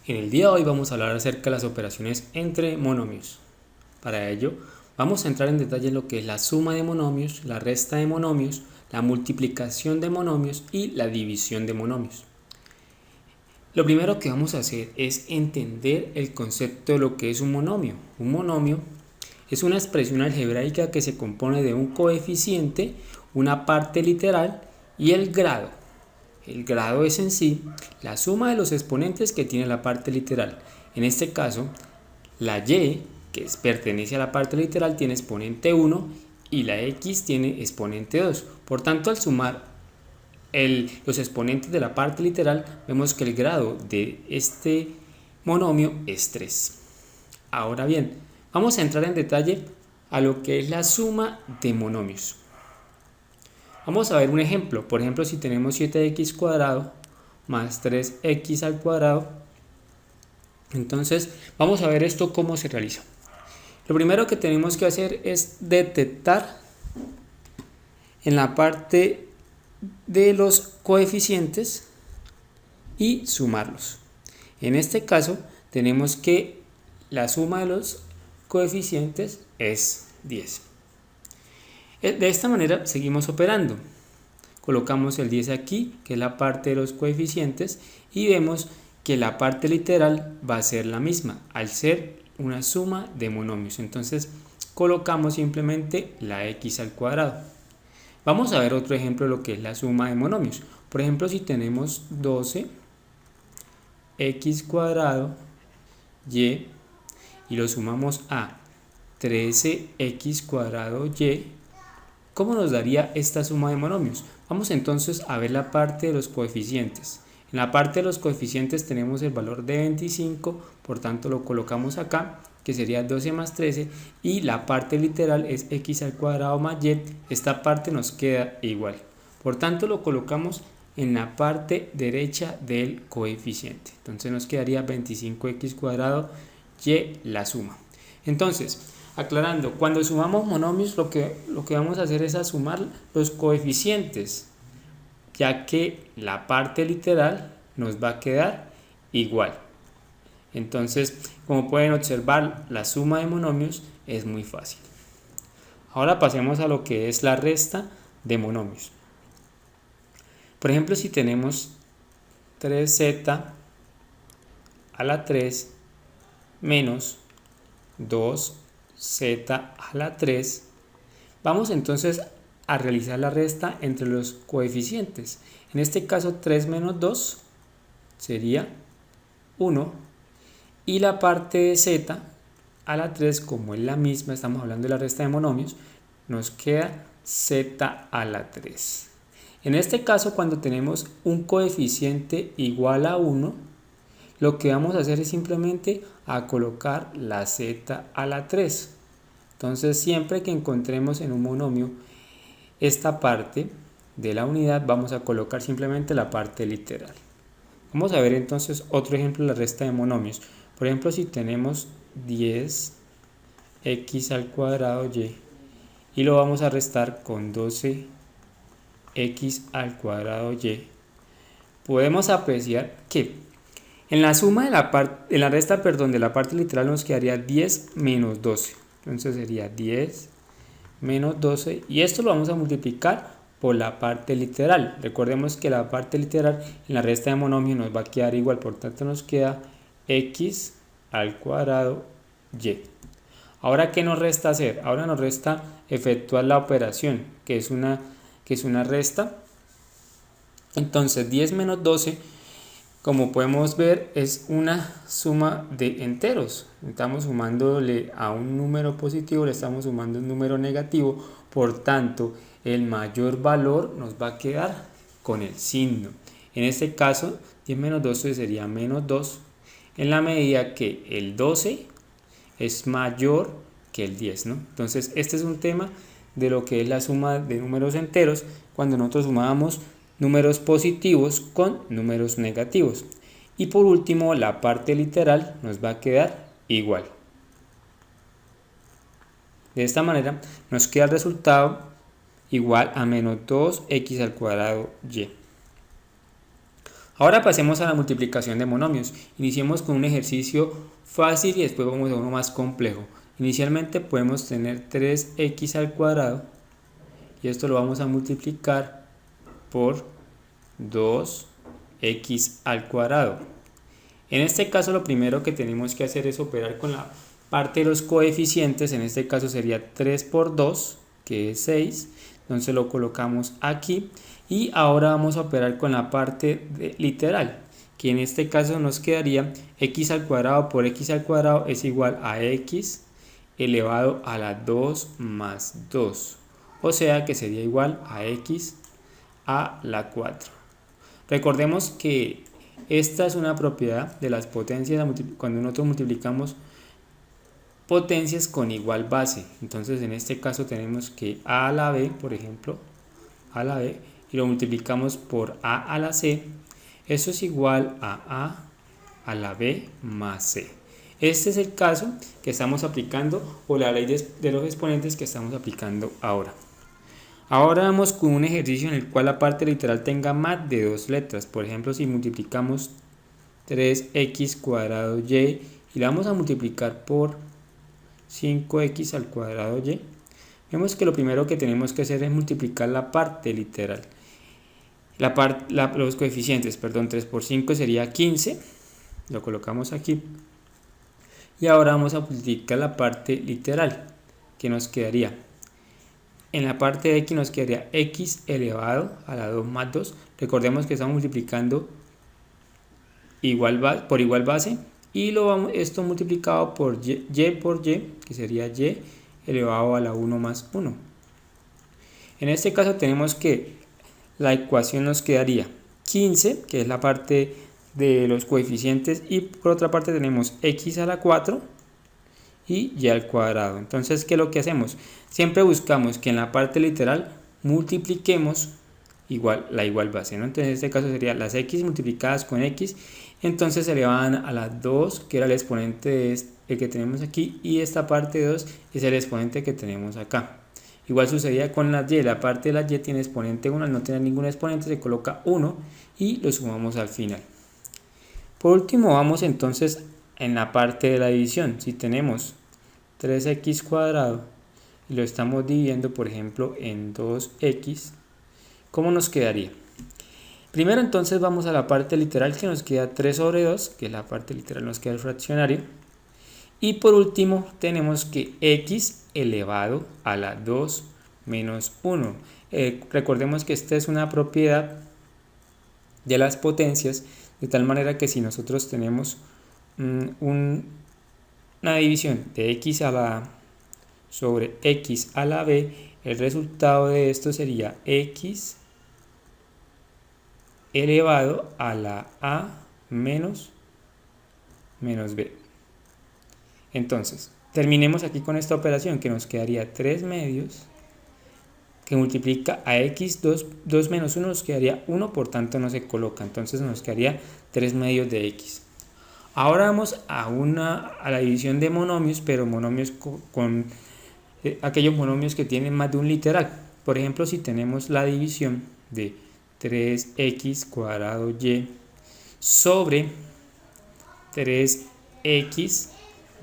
En el día de hoy vamos a hablar acerca de las operaciones entre monomios. Para ello, vamos a entrar en detalle en lo que es la suma de monomios, la resta de monomios, la multiplicación de monomios y la división de monomios. Lo primero que vamos a hacer es entender el concepto de lo que es un monomio. Un monomio es una expresión algebraica que se compone de un coeficiente, una parte literal y el grado. El grado es en sí la suma de los exponentes que tiene la parte literal. En este caso, la y, que pertenece a la parte literal, tiene exponente 1 y la x tiene exponente 2. Por tanto, al sumar los exponentes de la parte literal, vemos que el grado de este monomio es 3. Ahora bien, vamos a entrar en detalle a lo que es la suma de monomios. Vamos a ver un ejemplo. Por ejemplo, si tenemos 7x cuadrado más 3x al cuadrado, entonces vamos a ver esto cómo se realiza. Lo primero que tenemos que hacer es detectar en la parte de los coeficientes y sumarlos. En este caso tenemos que la suma de los coeficientes es 10. De esta manera seguimos operando. Colocamos el 10 aquí, que es la parte de los coeficientes, y vemos que la parte literal va a ser la misma, al ser una suma de monomios. Entonces colocamos simplemente la x al cuadrado. Vamos a ver otro ejemplo de lo que es la suma de monomios. Por ejemplo, si tenemos 12x cuadrado y lo sumamos a 13x cuadrado y, ¿cómo nos daría esta suma de monomios? Vamos entonces a ver la parte de los coeficientes. En la parte de los coeficientes tenemos el valor de 25, por tanto lo colocamos acá, que sería 12 más 13, y la parte literal es x al cuadrado más y, esta parte nos queda igual. Por tanto lo colocamos en la parte derecha del coeficiente. Entonces nos quedaría 25x cuadrado y la suma. Entonces, aclarando, cuando sumamos monomios lo que vamos a hacer es a sumar los coeficientes, ya que la parte literal nos va a quedar igual. Entonces, como pueden observar, la suma de monomios es muy fácil. Ahora pasemos a lo que es la resta de monomios. Por ejemplo, si tenemos 3z a la 3 menos 2z a la 3, vamos entonces a realizar la resta entre los coeficientes. En este caso 3 menos 2 sería 1 y la parte de z a la 3, como es la misma, estamos hablando de la resta de monomios, nos queda z a la 3. En este caso, cuando tenemos un coeficiente igual a 1, lo que vamos a hacer es simplemente a colocar la z a la 3. Entonces, siempre que encontremos en un monomio esta parte de la unidad, vamos a colocar simplemente la parte literal. Vamos a ver entonces otro ejemplo de la resta de monomios. Por ejemplo, si tenemos 10x al cuadrado y lo vamos a restar con 12x al cuadrado y, podemos apreciar que en la suma de la resta de la parte literal nos quedaría 10 menos 12. Entonces sería 10 menos 12 y esto lo vamos a multiplicar por la parte literal. Recordemos que la parte literal en la resta de monomios nos va a quedar igual, por tanto nos queda x al cuadrado y. Ahora, ¿qué nos resta hacer? Ahora nos resta efectuar la operación, que es una resta. Entonces 10 menos 12, como podemos ver, es una suma de enteros. Estamos sumándole a un número positivo, le estamos sumando un número negativo, por tanto el mayor valor nos va a quedar con el signo. En este caso 10 menos 12 sería menos 2, en la medida que el 12 es mayor que el 10, ¿no? Entonces este es un tema de lo que es la suma de números enteros cuando nosotros sumábamos números positivos con números negativos. Y por último, la parte literal nos va a quedar igual. De esta manera nos queda el resultado igual a menos 2x al cuadrado y. Ahora pasemos a la multiplicación de monomios. Iniciemos con un ejercicio fácil y después vamos a uno más complejo. Inicialmente podemos tener 3x al cuadrado y esto lo vamos a multiplicar por 2x al cuadrado. En este caso lo primero que tenemos que hacer es operar con la parte de los coeficientes. En este caso sería 3 por 2, que es 6. Entonces lo colocamos aquí. Y ahora vamos a operar con la parte literal, que en este caso nos quedaría x al cuadrado por x al cuadrado es igual a x elevado a la 2 más 2. O sea que sería igual a x a la 4. Recordemos que esta es una propiedad de las potencias cuando nosotros multiplicamos potencias con igual base. Entonces en este caso tenemos que a a la b, por ejemplo, a la b, y lo multiplicamos por a a la c, eso es igual a la b más c. Este es el caso que estamos aplicando, o la ley de los exponentes que estamos aplicando ahora. Ahora vamos con un ejercicio en el cual la parte literal tenga más de dos letras. Por ejemplo, si multiplicamos 3x cuadrado y y la vamos a multiplicar por 5x al cuadrado y, vemos que lo primero que tenemos que hacer es multiplicar la parte literal. Los coeficientes, 3 por 5 sería 15, lo colocamos aquí. Y ahora vamos a multiplicar la parte literal, que nos quedaría, en la parte de x nos quedaría x elevado a la 2 más 2. Recordemos que estamos multiplicando por igual base, y esto multiplicado por y, que sería y elevado a la 1 más 1. En este caso tenemos que la ecuación nos quedaría 15, que es la parte de los coeficientes, y por otra parte tenemos x a la 4 y y al cuadrado. Entonces, ¿qué es lo que hacemos? Siempre buscamos que en la parte literal multipliquemos la igual base, ¿no? Entonces en este caso sería las x multiplicadas con x, entonces se elevan a las 2, que era el exponente el que tenemos aquí, y esta parte 2 es el exponente que tenemos acá. Igual sucedía con las y, la parte de la y tiene exponente 1, al no tener ningún exponente se coloca 1 y lo sumamos al final. Por último vamos entonces en la parte de la división. Si tenemos 3x cuadrado y lo estamos dividiendo por ejemplo en 2x, ¿cómo nos quedaría? Primero entonces vamos a la parte literal, que nos queda 3 sobre 2, que es la parte literal, nos queda el fraccionario. Y por último tenemos que x elevado a la 2 menos 1. Recordemos que esta es una propiedad de las potencias, de tal manera que si nosotros tenemos una división de x a la a sobre x a la b, el resultado de esto sería x elevado a la a menos b. Entonces, terminemos aquí con esta operación, que nos quedaría 3 medios, que multiplica a x, 2 menos 1 nos quedaría 1, por tanto no se coloca, entonces nos quedaría 3 medios de x. Ahora vamos a la división de monomios, pero monomios con aquellos monomios que tienen más de un literal. Por ejemplo, si tenemos la división de 3x cuadrado y sobre 3x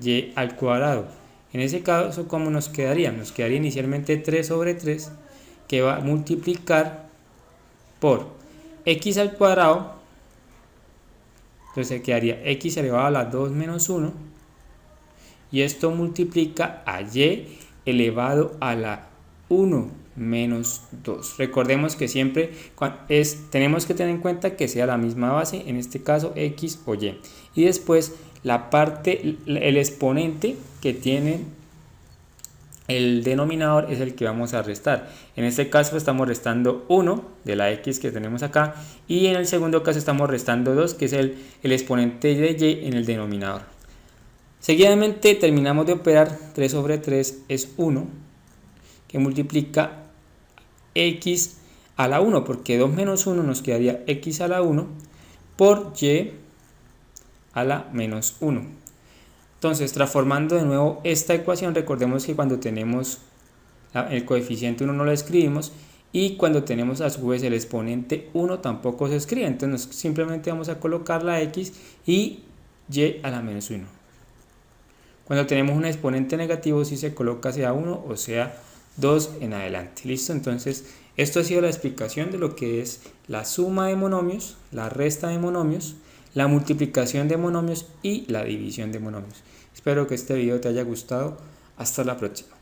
y al cuadrado. En ese caso, ¿cómo nos quedaría? Nos quedaría inicialmente 3 sobre 3, que va a multiplicar por x al cuadrado. Entonces quedaría x elevado a la 2 menos 1, y esto multiplica a y elevado a la 1 menos 2. Recordemos que siempre tenemos que tener en cuenta que sea la misma base, en este caso x o y. Y después el exponente que tiene el denominador es el que vamos a restar. En este caso estamos restando 1 de la x que tenemos acá, y en el segundo caso estamos restando 2, que es el exponente de y en el denominador. Seguidamente terminamos de operar. 3 sobre 3 es 1, que multiplica x a la 1, porque 2 menos 1 nos quedaría x a la 1 por y a la menos 1. Entonces, transformando de nuevo esta ecuación, recordemos que cuando tenemos el coeficiente 1 no lo escribimos, y cuando tenemos a su vez el exponente 1 tampoco se escribe, entonces simplemente vamos a colocar la x y y a la menos 1. Cuando tenemos un exponente negativo sí se coloca sea 1 o sea 2 en adelante. ¿Listo? Entonces esto ha sido la explicación de lo que es la suma de monomios, la resta de monomios, la multiplicación de monomios y la división de monomios. Espero que este video te haya gustado. Hasta la próxima.